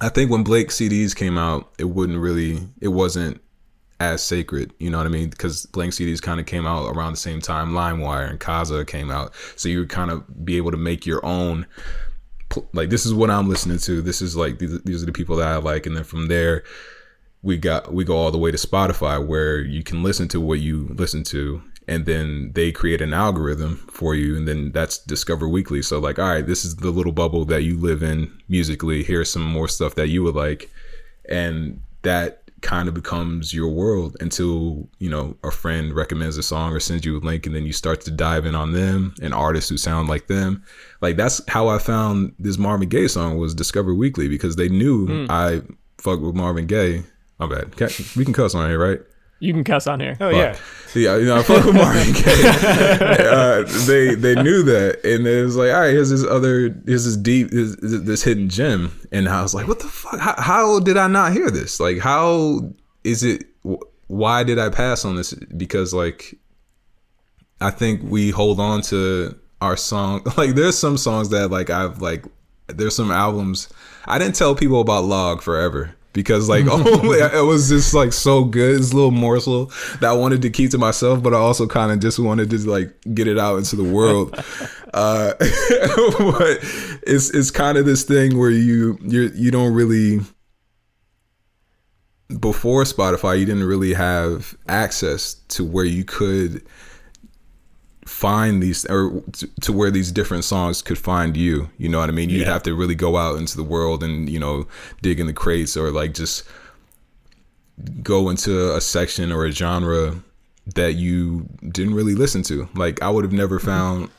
I think when Blake CDs came out, it wasn't as sacred, you know what I mean? Because Blank CDs kind of came out around the same time LimeWire and Kazaa came out, so you would kind of be able to make your own, like, this is what I'm listening to, this is like these are the people that I like, and then from there we go all the way to Spotify, where you can listen to what you listen to, and then they create an algorithm for you, and then that's Discover Weekly. So like, all right, this is the little bubble that you live in musically, here's some more stuff that you would like, and that kind of becomes your world until a friend recommends a song or sends you a link, and then you start to dive in on them and artists who sound like them. Like, that's how I found this Marvin Gaye song, was Discover Weekly, because they knew I fucked with Marvin Gaye. My bad. We can cuss on here, right? You can cuss on here. Oh, yeah. I fuck with Marvin Gaye. They knew that, and it was like, all right, here's this hidden gem, and I was like, what the fuck? How did I not hear this? Like, how is it? Why did I pass on this? Because like, I think we hold on to our song. Like, there's some songs that like there's some albums I didn't tell people about Log forever. Because like, it was just like so good. It's a little morsel that I wanted to keep to myself, but I also kind of just wanted to like get it out into the world. But it's kind of this thing where you don't really, before Spotify, you didn't really have access to where you could find these, or to where these different songs could find you. You know what I mean? You'd have to really go out into the world and dig in the crates, or like just go into a section or a genre that you didn't really listen to. Like, I would have never found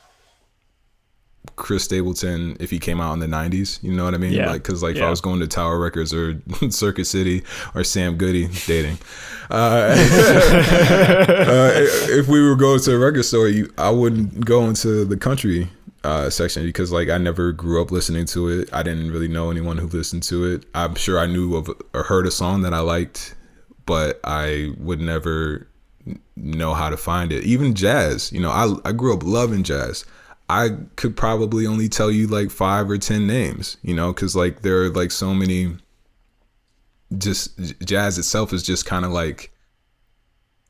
Chris Stapleton if he came out in the 90s, you know what I mean? Like, because like if I was going to Tower Records or Circuit City or Sam Goody, dating, if we were going to a record store, I wouldn't go into the country section, because like I never grew up listening to it. I didn't really know anyone who listened to it. I'm sure I knew of or heard a song that I liked, but I would never know how to find it. Even jazz, I grew up loving jazz. I could probably only tell you like 5 or 10 names, because like there are like so many. Just jazz itself is just kind of like,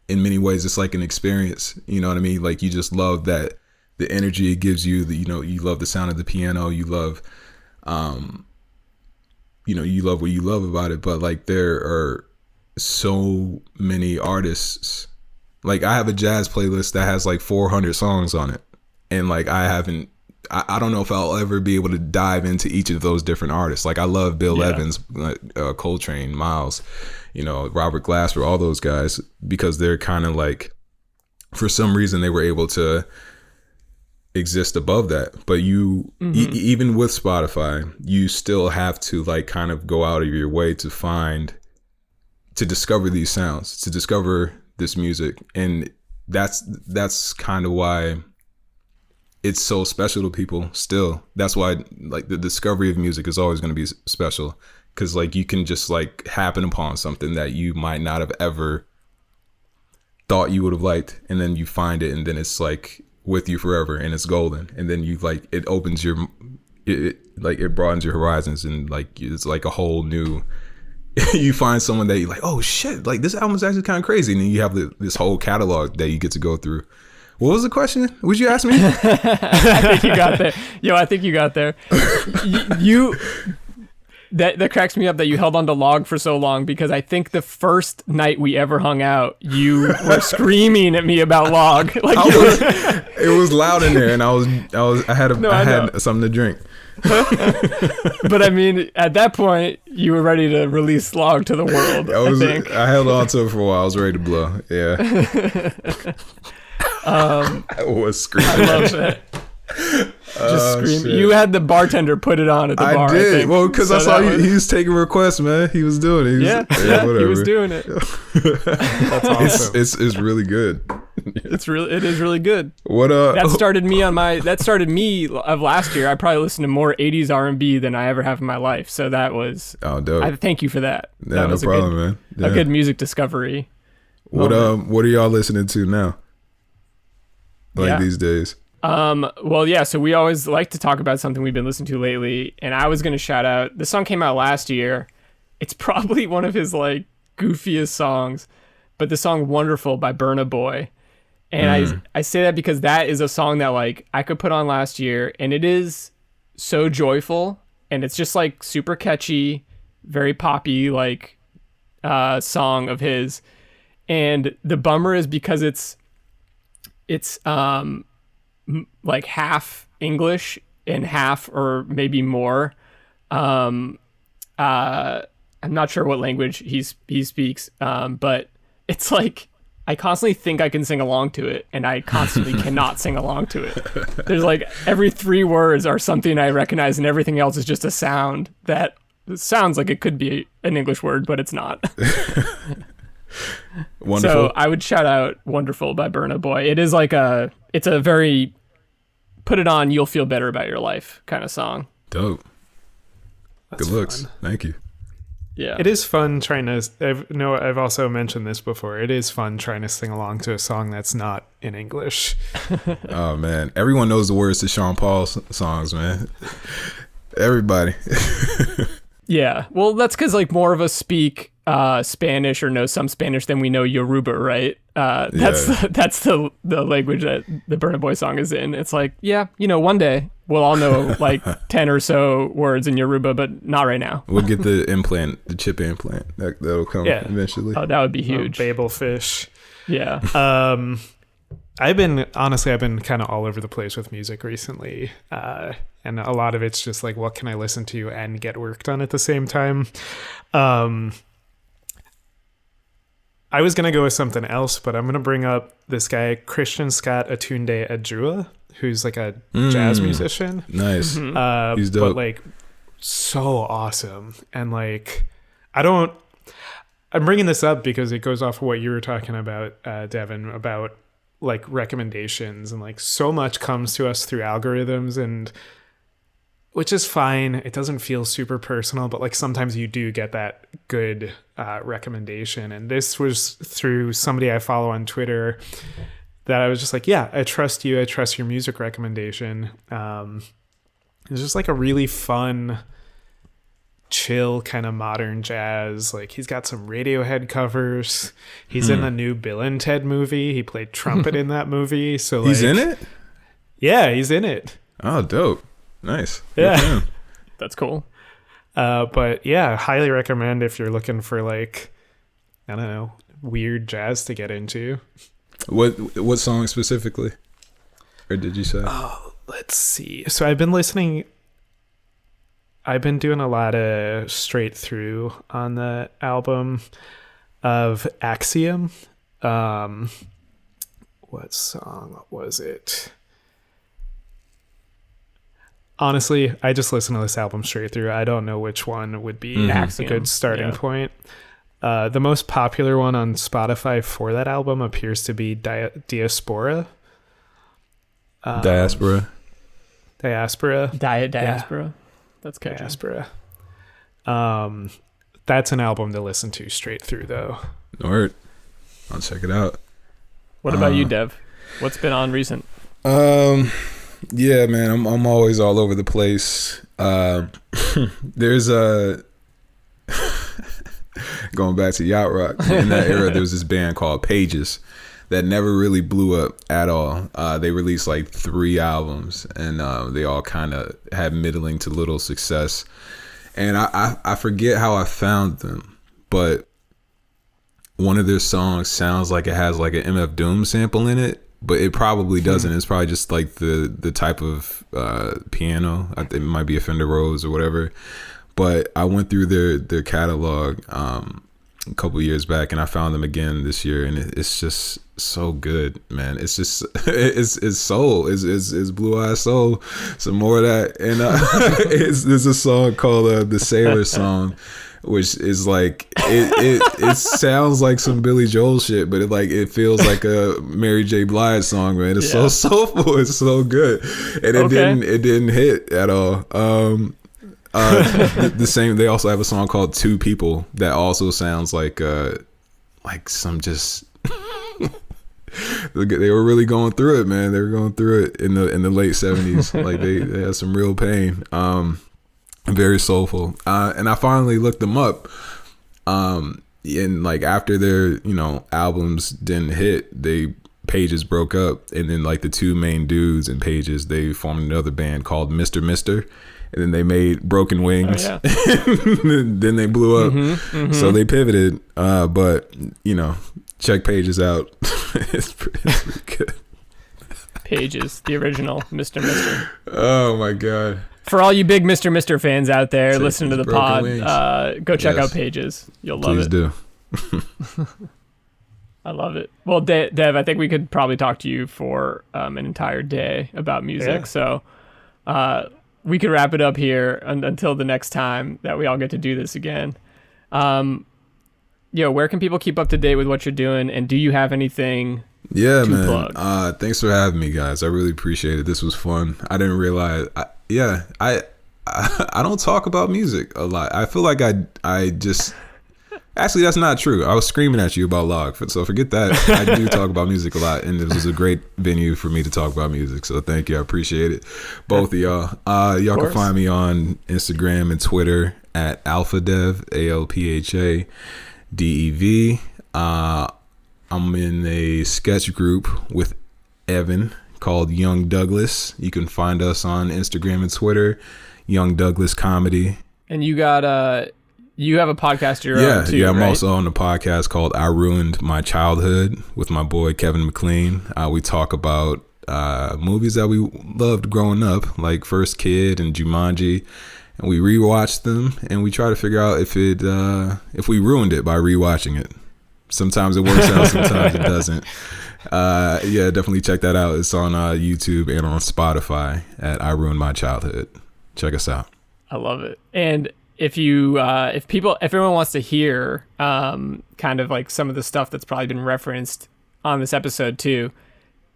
in many ways, it's like an experience. You know what I mean? Like, you just love that, the energy it gives you. You love the sound of the piano. You love, you love what you love about it. But like, there are so many artists. Like, I have a jazz playlist that has like 400 songs on it. And like, I don't know if I'll ever be able to dive into each of those different artists. Like, I love Bill Evans, Coltrane, Miles, Robert Glasper, all those guys, because they're kind of like, for some reason, they were able to exist above that. But you, even with Spotify, you still have to like kind of go out of your way to discover these sounds, to discover this music. And that's kind of why it's so special to people still. That's why like the discovery of music is always going to be special, because like you can just like happen upon something that you might not have ever thought you would have liked, and then you find it, and then it's like with you forever, and it's golden, and then you like, it opens it broadens your horizons, and like it's like a whole new you find someone that you're like, oh shit, like this album is actually kind of crazy, and then you have this whole catalog that you get to go through. What was the question? Would you ask me? I think you got there. I think you got there. That cracks me up that you held on to Log for so long, because I think the first night we ever hung out, you were screaming at me about Log. Like, it was loud in there, and I had something to drink. But I mean, at that point, you were ready to release Log to the world. I held on to it for a while. I was ready to blow. Yeah. I was screaming. I love that. Just scream. Shit. You had the bartender put it on at the bar. I did. think. Well, because So I saw that he was taking requests, man. He was doing it. Whatever. He was doing it. That's awesome. It's really good. It is really good. What That started me of last year. I probably listened to more 80s R&B than I ever have in my life. So that was dope. I thank you for that. Yeah, That no was problem, man. Yeah. a good music discovery. What are y'all listening to now? Yeah. These days? Well, yeah, so we always like to talk about something we've been listening to lately, and I was going to shout out, the song came out last year. It's probably one of his, like, goofiest songs, but the song Wonderful by Burna Boy. And I say that because that is a song that, like, I could put on last year, and it is so joyful, and it's just, like, super catchy, very poppy, like, song of his. And the bummer is because it's like half English and half or maybe more. I'm not sure what language he speaks, but it's like I constantly think I can sing along to it, and I constantly cannot sing along to it. There's like every 3 words are something I recognize, and everything else is just a sound that sounds like it could be an English word, but it's not. Wonderful. So I would shout out Wonderful by Burna Boy. It is like it's a very put it on, you'll feel better about your life kind of song. Dope. That's Good looks. fun. Thank you. Yeah. It is fun trying to. I've also mentioned this before. It is fun trying to sing along to a song that's not in English. Oh man, everyone knows the words to Sean Paul's songs, man. Everybody. Yeah. Well, that's because like more of us speak Spanish or know some Spanish than we know Yoruba, right? That's the language that the Burna Boy song is in. It's like, yeah, one day we'll all know like 10 or so words in Yoruba, but not right now. We'll get the chip implant. That'll come eventually. Oh, that would be huge. Babel fish. Yeah. I've been kind of all over the place with music recently. And a lot of it's just like, what can I listen to and get work done at the same time? I was going to go with something else, but I'm going to bring up this guy, Christian Scott Atunde Adjua, who's like a jazz musician. Nice. He's dope. But like so awesome. And like, I'm bringing this up because it goes off of what you were talking about, Devin, about like recommendations, and like so much comes to us through algorithms, and which is fine. It doesn't feel super personal, but like sometimes you do get that good recommendation. And this was through somebody I follow on Twitter that I was just like, yeah, I trust you. I trust your music recommendation. It's just like a really fun, chill kind of modern jazz. Like he's got some Radiohead covers. He's in the new Bill and Ted movie. He played trumpet in that movie. So like, he's in it? Yeah, he's in it. Oh, dope. Nice. Yeah. That's cool. But yeah, highly recommend if you're looking for like, I don't know, weird jazz to get into. What song specifically? Or did you say? Oh, let's see. So I've been doing a lot of straight through on the album of Axiom. What song was it? Honestly, I just listened to this album straight through. I don't know which one would be a good starting point. The most popular one on Spotify for that album appears to be Diaspora. Diaspora. Diaspora. Diaspora. That's catchy. Diaspora. That's an album to listen to straight through, though. Alright, I'll check it out. What about you, Dev? What's been on recent? Yeah, man, I'm always all over the place. There's going back to yacht rock. In that era, there was this band called Pages that never really blew up at all. They released like 3 albums, and they all kind of had middling to little success. And I forget how I found them, but one of their songs sounds like it has like an MF Doom sample in it, but it probably doesn't. It's probably just like the type of piano. It might be a Fender Rhodes or whatever. But I went through their catalog, a couple years back, and I found them again this year, and it's just so good, man. It's just it's soul, it's Blue Eye Soul, some more of that, and there's a song called the Sailor Song, which is like it sounds like some Billy Joel shit, but it feels like a Mary J. Blige song, man. It's so soulful, it's so good, and it didn't hit at all. The same. They also have a song called Two People that also sounds like some just. They were really going through it, man. They were going through it in the late 70s. Like they had some real pain. Very soulful. And I finally looked them up. And like after their albums didn't hit, Pages broke up, and then like the two main dudes in Pages, they formed another band called Mr. Mister. And then they made Broken Wings. Oh, yeah. Then they blew up. So they pivoted. But, check Pages out. it's pretty good. Pages, the original Mr. Mister. Oh, my God. For all you big Mr. Mister fans out there listening to the pod, go check out Pages. You'll love it. Please do. I love it. Well, Dev, I think we could probably talk to you for an entire day about music. Yeah. So we could wrap it up here until the next time that we all get to do this again. Where can people keep up to date with what you're doing, and do you have anything to plug? Thanks for having me, guys. I really appreciate it. This was fun. I didn't realize I don't talk about music a lot. I feel like I just actually, that's not true. I was screaming at you about Log, so forget that. I do talk about music a lot, and this was a great venue for me to talk about music. So thank you. I appreciate it. Both of y'all. Y'all can find me on Instagram and Twitter at AlphaDev, ALPHADEV. I'm in a sketch group with Evan called Young Douglas. You can find us on Instagram and Twitter, Young Douglas Comedy. And you got you have a podcast of your own too, I'm right? also on a podcast called I Ruined My Childhood with my boy Kevin McLean. We talk about movies that we loved growing up, like First Kid and Jumanji, and we rewatch them, and we try to figure out if we ruined it by rewatching it. Sometimes it works out, sometimes it doesn't. Definitely check that out. It's on YouTube and on Spotify at I Ruined My Childhood. Check us out. I love it. And if everyone wants to hear kind of like some of the stuff that's probably been referenced on this episode too,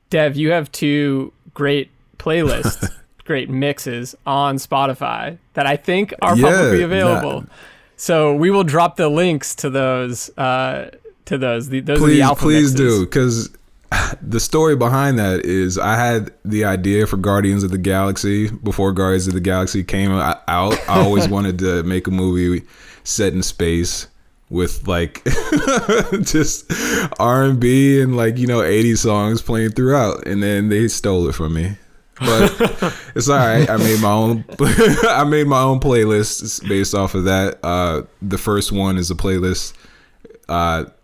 Dev, you have two great playlists, great mixes on Spotify that I think are publicly available. So we will drop the links to those. Those are the alpha please mixes. Do, because the story behind that is I had the idea for Guardians of the Galaxy before Guardians of the Galaxy came out. I always wanted to make a movie set in space with like just R&B and like 80s songs playing throughout, and then they stole it from me. But it's all right. I made my own playlist based off of that. The first one is a playlist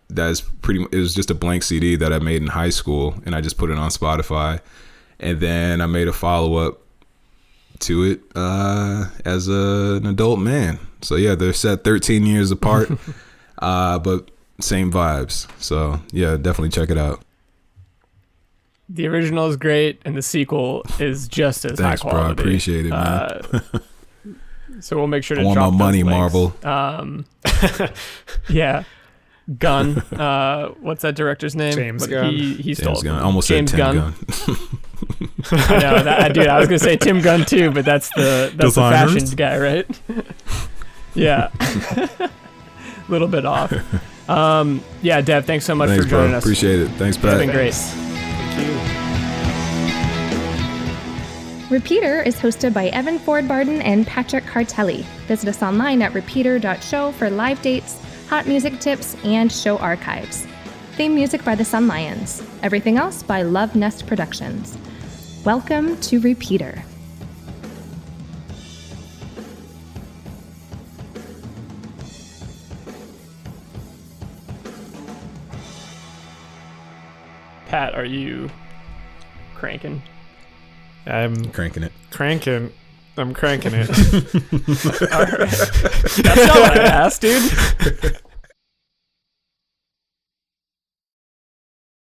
it was just a blank CD that I made in high school, and I just put it on Spotify, and then I made a follow-up to it as an adult man. So yeah, they're set 13 years apart, but same vibes. So yeah, definitely check it out. The original is great, and the sequel is just as high quality. Bro, I appreciate it, man. So we'll make sure to I want drop my money, links. Marvel. Yeah. Gunn. What's that director's name? James Gunn. He stole James it. Gunn. Almost James said Tim Gunn. I know that, dude. I was gonna say Tim Gunn too, but that's the fashion guy, right? Yeah. A little bit off. Yeah, Dev, thanks so much for joining us. Appreciate it. Thanks, Pat. It's been great. Thank you. Repeater is hosted by Evan Ford Barden and Patrick Cartelli. Visit us online at repeater.show for live dates, hot music tips, and show archives. Theme music by the Sun Lions. Everything else by Love Nest Productions. Welcome to Repeater. Pat, are you cranking? I'm Cranking it. I'm cranking it. All right. That's not what I asked, dude.